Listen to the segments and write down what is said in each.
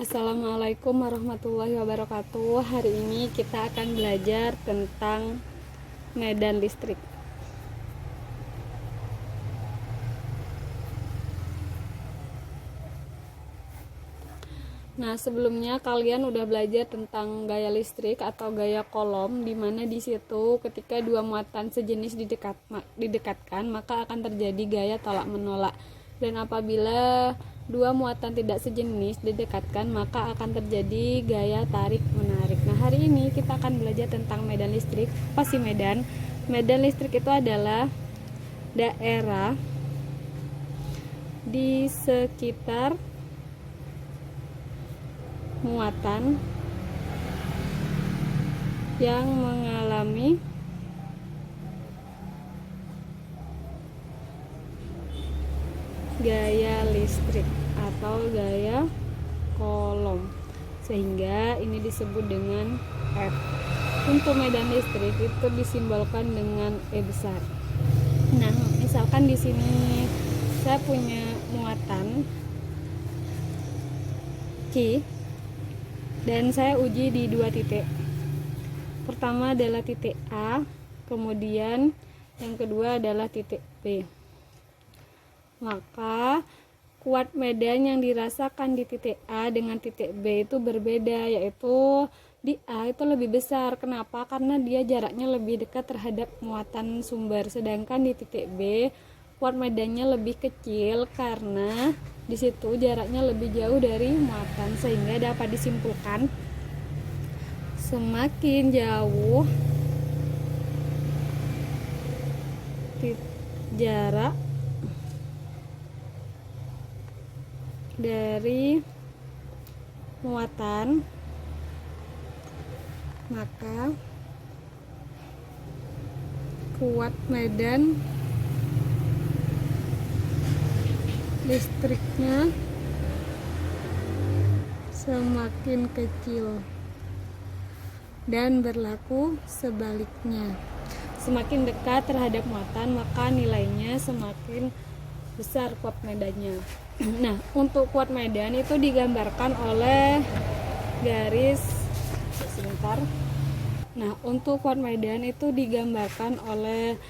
Assalamualaikum warahmatullahi wabarakatuh. Hari ini kita akan belajar tentang medan listrik. Nah, sebelumnya kalian udah belajar tentang gaya listrik atau gaya kolom, di mana di situ ketika dua muatan sejenis didekatkan, maka akan terjadi gaya tolak menolak. Dan apabila dua muatan tidak sejenis didekatkan, maka akan terjadi gaya tarik menarik. Nah, hari ini kita akan belajar tentang medan listrik. Apa sih medan? Medan listrik itu adalah daerah di sekitar muatan yang mengalami gaya listrik atau gaya kolom, sehingga ini disebut dengan F. Untuk medan listrik itu disimbolkan dengan E besar. Nah, misalkan di sini saya punya muatan Q dan saya uji di dua titik. Pertama adalah titik A, kemudian yang kedua adalah titik B. Maka kuat medan yang dirasakan di titik A dengan titik B itu berbeda, yaitu di A itu lebih besar. Kenapa? Karena dia jaraknya lebih dekat terhadap muatan sumber, sedangkan di titik B kuat medannya lebih kecil karena di situ jaraknya lebih jauh dari muatan, sehingga dapat disimpulkan semakin jauh jarak dari muatan, maka kuat medan listriknya semakin kecil, dan berlaku sebaliknya. Semakin dekat terhadap muatan, maka nilainya semakin besar kuat medannya. Nah, untuk kuat medan itu digambarkan oleh garis sebentar. Nah, untuk kuat medan itu digambarkan oleh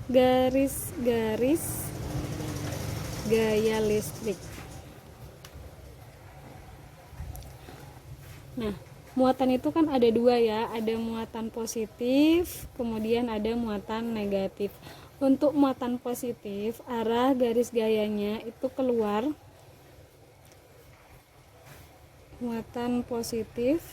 garis-garis gaya listrik. Nah, muatan itu kan ada dua ya, ada muatan positif, kemudian ada muatan negatif. Untuk muatan positif, arah garis gayanya itu keluar. Muatan positif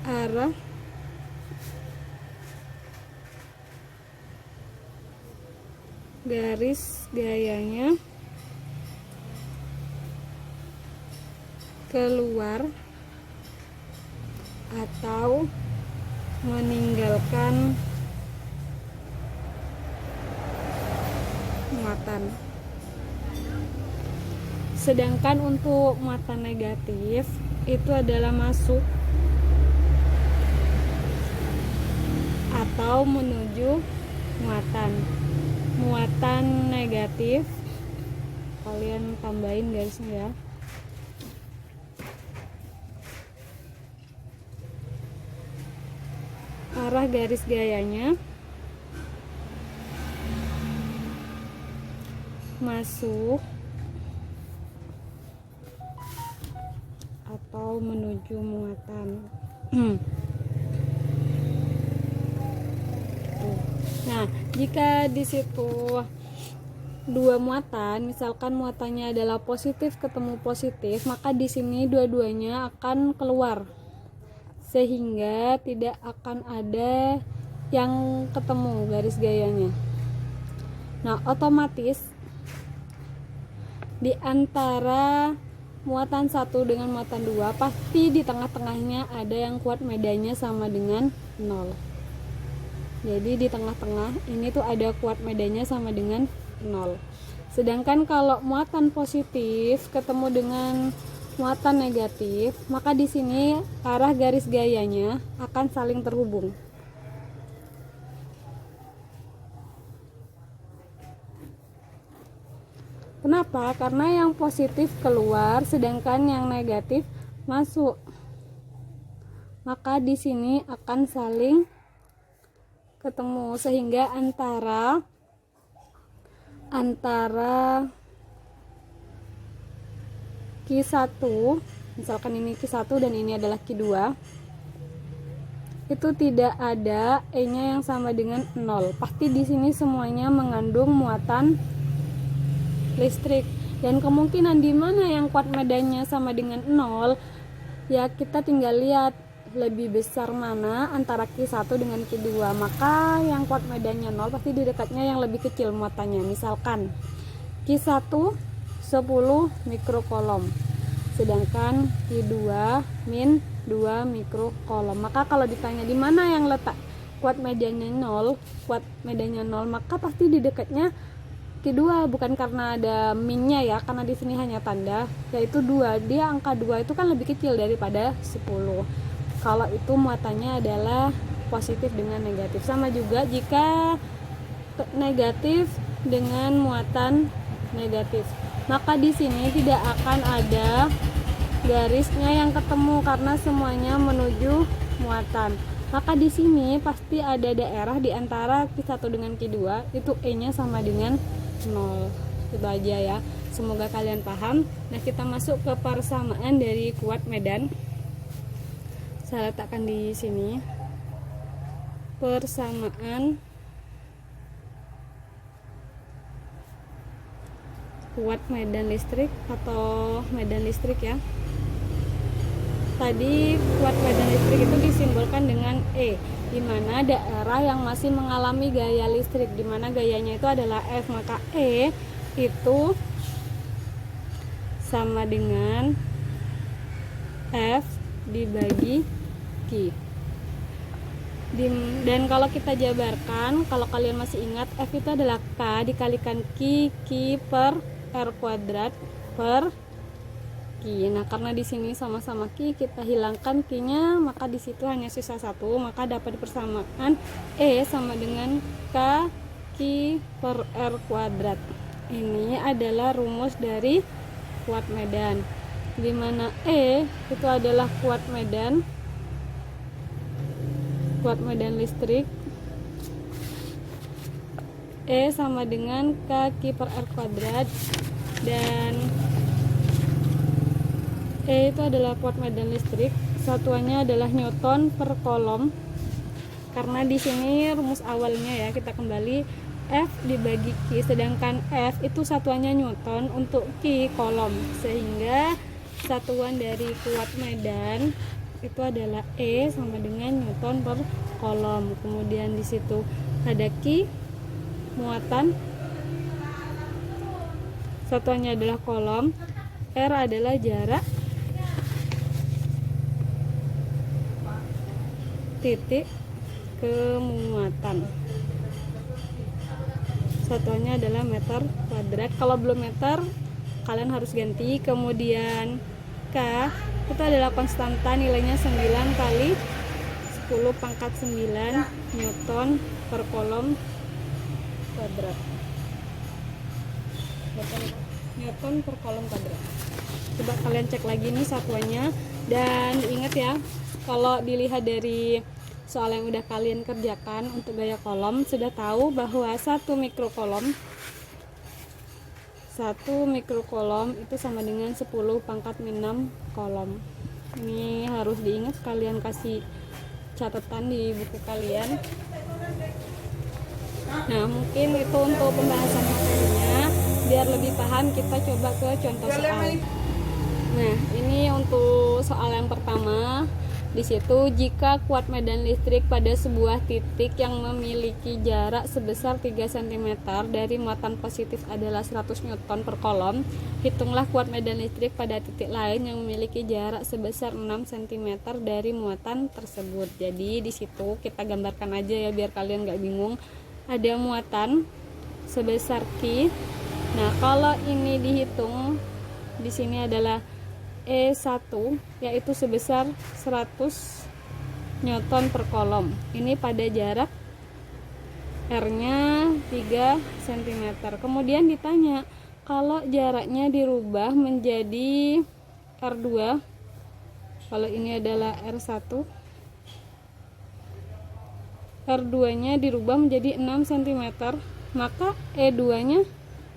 arah garis gayanya keluar atau meninggalkan muatan. Sedangkan untuk muatan negatif itu adalah masuk atau menuju muatan. Muatan negatif, kalian tambahin garisnya ya. Arah garis gayanya masuk atau menuju muatan. Nah, jika di situ dua muatan, misalkan muatannya adalah positif ketemu positif, maka di sini dua-duanya akan keluar, sehingga tidak akan ada yang ketemu garis gayanya. Nah, otomatis di antara muatan 1 dengan muatan 2 pasti di tengah-tengahnya ada yang kuat medannya sama dengan 0. Jadi di tengah-tengah ini tuh ada kuat medannya sama dengan 0. Sedangkan kalau muatan positif ketemu dengan muatan negatif, maka di sini arah garis gayanya akan saling terhubung. Kenapa? Karena yang positif keluar sedangkan yang negatif masuk. Maka di sini akan saling ketemu sehingga antara Q1, misalkan ini Q1 dan ini adalah Q2, itu tidak ada E-nya yang sama dengan 0. Pasti di sini semuanya mengandung muatan listrik. Dan kemungkinan di mana yang kuat medannya sama dengan 0, ya kita tinggal lihat lebih besar mana antara Q1 dengan Q2. Maka yang kuat medannya 0 pasti di dekatnya yang lebih kecil muatannya. Misalkan Q1 10 mikrokolom, sedangkan Q2 min 2 mikrokolom. Maka kalau ditanya di mana yang letak kuat medannya 0, maka pasti di dekatnya Q2, bukan karena ada minnya ya, karena di sini hanya tanda yaitu 2. Dia angka 2 itu kan lebih kecil daripada 10. Kalau itu muatannya adalah positif dengan negatif. Sama juga jika negatif dengan muatan negatif, maka di sini tidak akan ada garisnya yang ketemu karena semuanya menuju muatan. Maka di sini pasti ada daerah di antara Q1 dengan Q2 itu E-nya sama dengan 0. Itu aja ya. Semoga kalian paham. Nah, kita masuk ke persamaan dari kuat medan. Saya letakkan di sini. Persamaan kuat medan listrik atau medan listrik ya. Tadi kuat medan listrik itu disimbolkan dengan E, di mana daerah yang masih mengalami gaya listrik, di mana gayanya itu adalah F. Maka E itu sama dengan F dibagi Q. Dan kalau kita jabarkan, kalau kalian masih ingat, F itu adalah K dikalikan Q per R kuadrat per Q. Nah, karena di sini sama-sama Q, kita hilangkan Q-nya, maka di situ hanya sisa 1, maka dapat persamaan E sama dengan K Q per R kuadrat. Ini adalah rumus dari kuat medan, di mana E itu adalah kuat medan listrik, E sama dengan K Q per R kuadrat, dan E itu adalah kuat medan listrik, satuannya adalah Newton per kolom. Karena di sini rumus awalnya ya, kita kembali F dibagi Q, sedangkan F itu satuannya Newton, untuk Q kolom, sehingga satuan dari kuat medan itu adalah E sama dengan Newton per kolom. Kemudian di situ ada Q muatan, satuannya adalah kolom, R adalah jarak titik ke muatan, satuannya adalah meter kuadrat. Kalau belum meter kalian harus ganti. Kemudian K itu adalah konstanta, nilainya 9 kali 10 pangkat 9 Newton per kolom kuadrat. Newton per kolom kuadrat. Coba kalian cek lagi nih satuannya, dan ingat ya, kalau dilihat dari soal yang udah kalian kerjakan untuk gaya kolom, sudah tahu bahwa 1 mikrokolom itu sama dengan 10 pangkat 6 kolom. Ini harus diingat, kalian kasih catatan di buku kalian. Nah, mungkin itu untuk pembahasan materinya. Biar lebih paham, kita coba ke contoh soal. Nah, ini untuk soal yang pertama. Di situ, jika kuat medan listrik pada sebuah titik yang memiliki jarak sebesar 3 cm dari muatan positif adalah 100 Newton per kolom, hitunglah kuat medan listrik pada titik lain yang memiliki jarak sebesar 6 cm dari muatan tersebut. Jadi di situ kita gambarkan aja ya biar kalian nggak bingung. Ada muatan sebesar Q. Nah, kalau ini dihitung, di sini adalah E1 yaitu sebesar 100 Newton per kolom. Ini pada jarak R-nya 3 cm. Kemudian ditanya, kalau jaraknya dirubah menjadi R2, kalau ini adalah R1, R2 nya dirubah menjadi 6 cm, maka E2 nya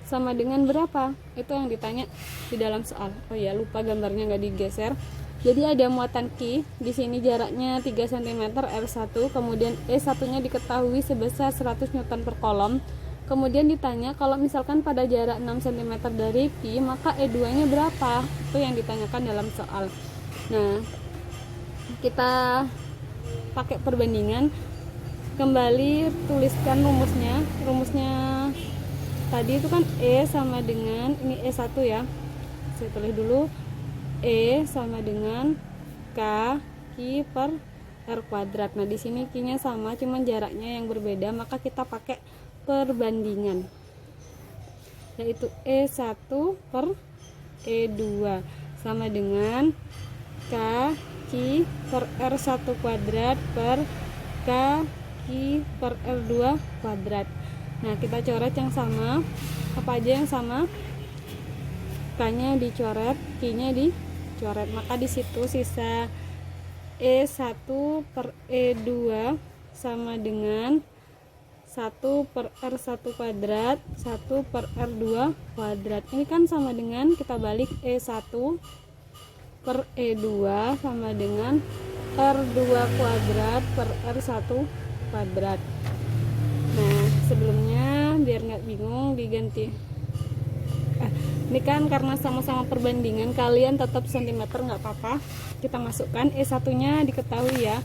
sama dengan berapa? Itu yang ditanya di dalam soal. Oh ya, lupa gambarnya nggak digeser. Jadi ada muatan Q, di sini jaraknya 3 cm R1, kemudian E1 nya diketahui sebesar 100 Newton per kolom. Kemudian ditanya kalau misalkan pada jarak 6 cm dari Q, maka E2 nya berapa? Itu yang ditanyakan dalam soal. Nah, kita pakai perbandingan. Kembali tuliskan rumusnya tadi itu kan E sama dengan, ini E1 ya, saya tulis dulu, E sama dengan K Q per R kuadrat. Nah di sini Q nya sama, cuman jaraknya yang berbeda, maka kita pakai perbandingan, yaitu E1 per E2 sama dengan K Q per R1 kuadrat per K Q per R2 kuadrat. Nah kita coret yang sama. Apa aja yang sama? K nya dicoret, Q nya dicoret, maka di situ sisa E1 per E2 sama dengan 1 per R1 kuadrat 1 per R2 kuadrat. Ini kan sama dengan, kita balik, E1 per E2 sama dengan R2 kuadrat per R1 kuadrat. Nah sebelumnya biar nggak bingung diganti, ini kan karena sama-sama perbandingan, kalian tetap cm nggak apa-apa, kita masukkan. E1 nya diketahui ya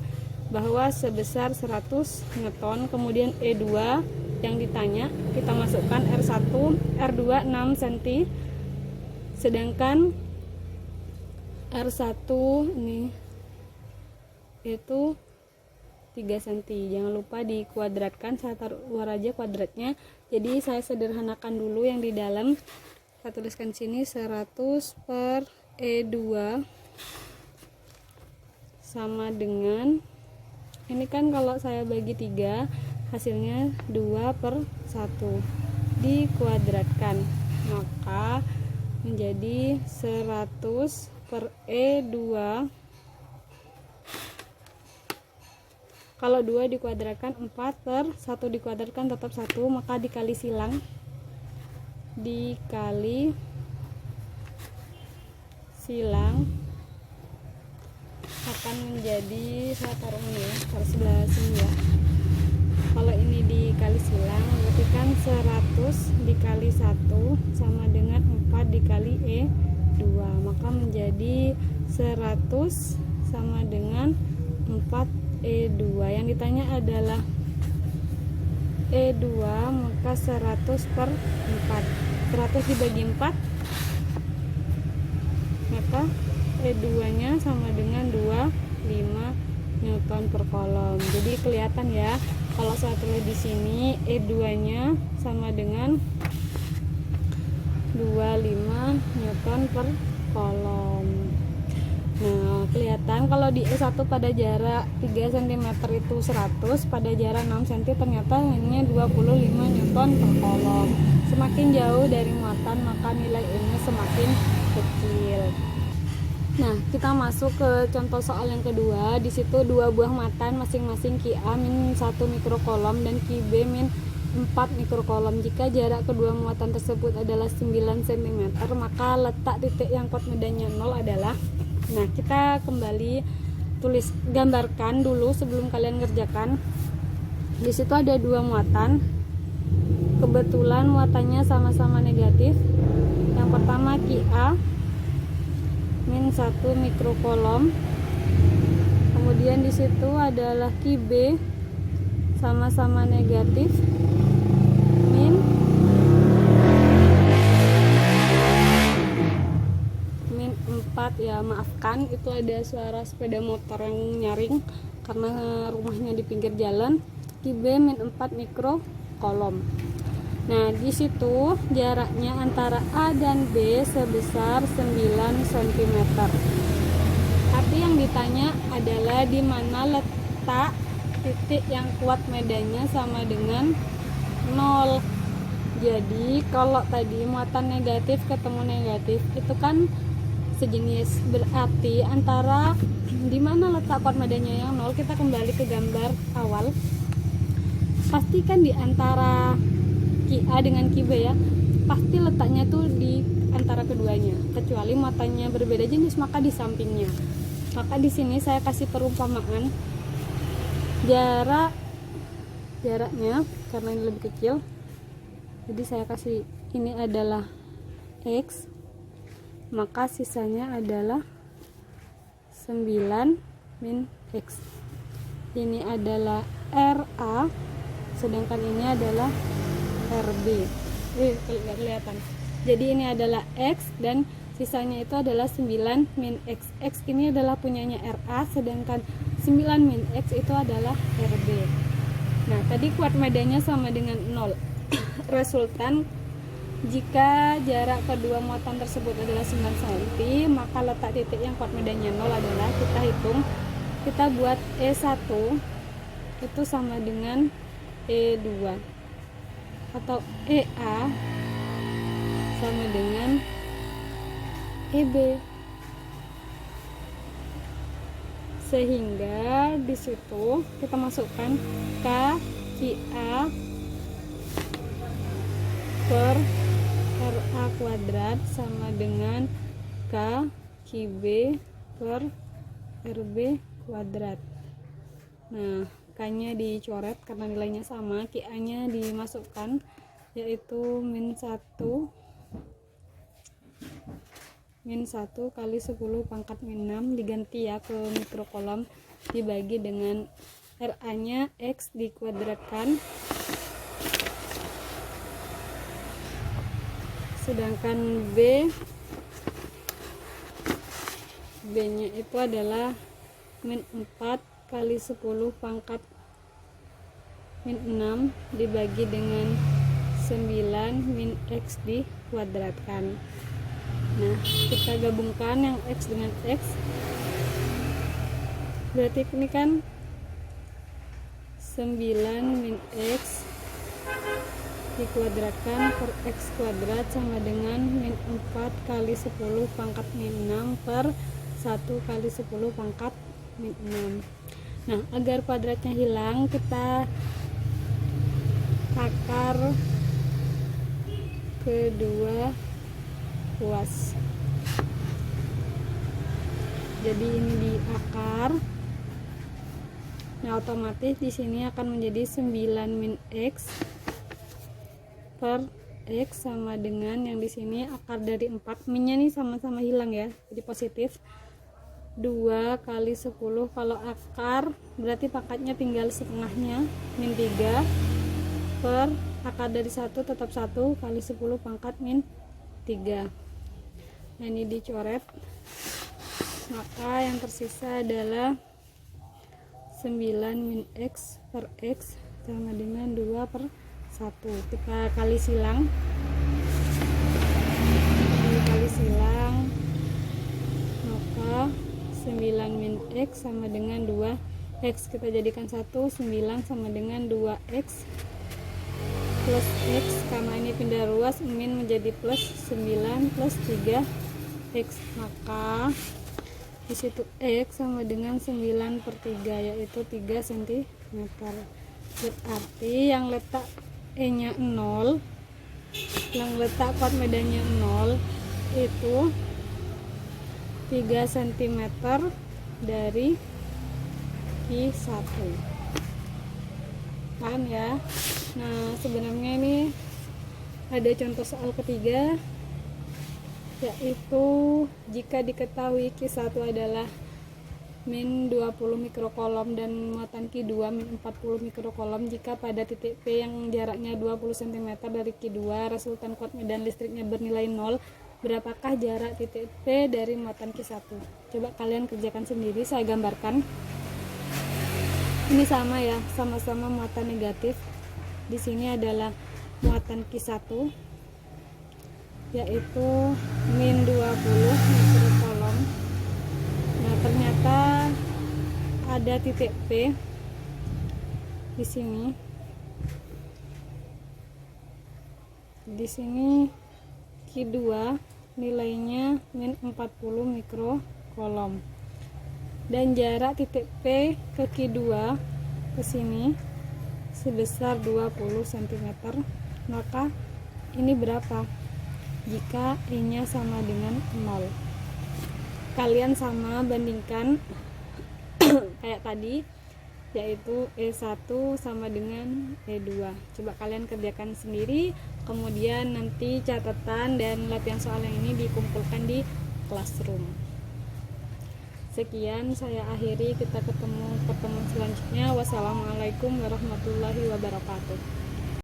bahwa sebesar 100 Newton, kemudian E2 yang ditanya kita masukkan R1, R2 6 cm, sedangkan R1 ini itu 3 cm. Jangan lupa dikuadratkan, saya taruh luar aja kuadratnya. Jadi saya sederhanakan dulu yang di dalam. Saya tuliskan sini 100 per E2 sama dengan, ini kan kalau saya bagi 3 hasilnya 2 per 1 dikuadratkan, maka menjadi 100 per E2. Kalau 2 dikuadratkan 4 per 1 dikuadratkan tetap 1, maka dikali silang, akan menjadi, saya taruh ini ya, taruh sebelah sini ya. Kalau ini dikali silang berarti kan 100 dikali 1 sama dengan 4 dikali E2, maka menjadi 100 sama dengan 4 E2. Yang ditanya adalah E2, maka 100 per 4. 100 dibagi 4, maka E2 nya sama dengan 25 Newton per kolom. Jadi kelihatan ya, kalau saya tulis di sini E2 nya sama dengan 25 Newton per kolom. Nah kelihatan kalau di E1 pada jarak 3 cm itu 100, pada jarak 6 cm ternyata hanya 25 Newton per kolom. Semakin jauh dari muatan maka nilai E nya semakin kecil. Nah kita masuk ke contoh soal yang kedua. Di situ dua buah muatan masing-masing QA min 1 mikrokolom dan QB min 4 mikrokolom. Jika jarak kedua muatan tersebut adalah 9 cm, maka letak titik yang kuat medannya 0 adalah. Nah kita kembali tulis, gambarkan dulu sebelum kalian ngerjakan. Di situ ada dua muatan, kebetulan muatannya sama-sama negatif. Yang pertama QA min 1 mikrokolom, kemudian di situ adalah QB sama-sama negatif min 4 ya, maafkan itu ada suara sepeda motor yang nyaring karena rumahnya di pinggir jalan. QB min 4 mikrokolom. Nah di situ jaraknya antara A dan B sebesar 9 cm. Tapi yang ditanya adalah di mana letak titik yang kuat medannya sama dengan 0. Jadi kalau tadi muatan negatif ketemu negatif itu kan sejenis, berarti antara di mana letak kuat medanya yang nol, kita kembali ke gambar awal, pastikan di antara Ki A dengan Ki B ya, pasti letaknya tuh di antara keduanya, kecuali muatannya berbeda jenis maka di sampingnya. Maka di sini saya kasih perumpamaan jaraknya karena ini lebih kecil, jadi saya kasih ini adalah X, maka sisanya adalah 9 min X. Ini adalah RA, sedangkan ini adalah RB. Kelihatan. Jadi ini adalah X dan sisanya itu adalah 9 min X. X ini adalah punyanya RA, sedangkan 9 min X itu adalah RB. Nah, tadi kuat medanya sama dengan 0. Resultan jika jarak kedua muatan tersebut adalah 9 cm, maka letak titik yang kuat medanya 0 adalah, kita hitung, kita buat E1 itu sama dengan E2 atau EA sama dengan EB, sehingga di situ kita masukkan K Ki A per RA kuadrat sama dengan K Ki B per RB kuadrat. Nah, K-nya dicoret karena nilainya sama, Ki A-nya dimasukkan yaitu min 1 kali 10 pangkat min 6 diganti ya ke mikrokolom, dibagi dengan RA-nya X dikuadratkan, sedangkan B-nya itu adalah min 4 kali 10 pangkat min 6 dibagi dengan 9 min X dikuadratkan. Nah, kita gabungkan yang X dengan X, berarti ini kan 9 min X dikuadratkan per X kuadrat sama dengan min 4 kali 10 pangkat min 6 per 1 kali 10 pangkat min 6. Nah, agar kuadratnya hilang, kita akar kedua kuas. Jadi ini di akar. Nah, otomatis di sini akan menjadi 9 min X per X sama dengan yang di sini akar dari 4, minnya nih sama-sama hilang ya, jadi positif 2 kali 10, kalau akar berarti pangkatnya tinggal setengahnya, min 3 per akar dari 1 tetap 1 kali 10 pangkat min 3. Nah, ini dicoret, maka yang tersisa adalah 9 min X per X sama dengan 2 per 1. Kita kali silang, maka 9 min X sama dengan 2X, kita jadikan 1, 9 sama dengan 2X plus X, karena ini pindah ruas, min menjadi plus 9 plus 3X, maka disitu X sama dengan 9 per 3 yaitu 3 cm. Berarti yang letak E nya 0, yang letak kuat medanya 0 itu 3 cm dari Ki1. Paham ya? Nah, sebenarnya ini ada contoh soal ketiga, yaitu jika diketahui Ki1 adalah min 20 mikrokolom dan muatan Ki2 min 40 mikrokolom, jika pada titik P yang jaraknya 20 cm dari Ki2 resultan kuat medan listriknya bernilai 0, berapakah jarak titik P dari muatan Ki1? Coba kalian kerjakan sendiri, saya gambarkan. Ini sama ya, sama-sama muatan negatif. Di sini adalah muatan Ki1 yaitu min 20 mikrokolom. Nah, ternyata ada titik P di sini. Di sini Q2 nilainya min 40 mikrokolom. Dan jarak titik P ke Q2 ke sini sebesar 20 cm. Maka ini berapa? Jika E-nya sama dengan 0. Kalian sama bandingkan kayak tadi, yaitu E1 sama dengan E2. Coba kalian kerjakan sendiri, kemudian nanti catatan dan latihan soal yang ini dikumpulkan di classroom. Sekian saya akhiri, kita ketemu pertemuan selanjutnya. Wassalamualaikum warahmatullahi wabarakatuh.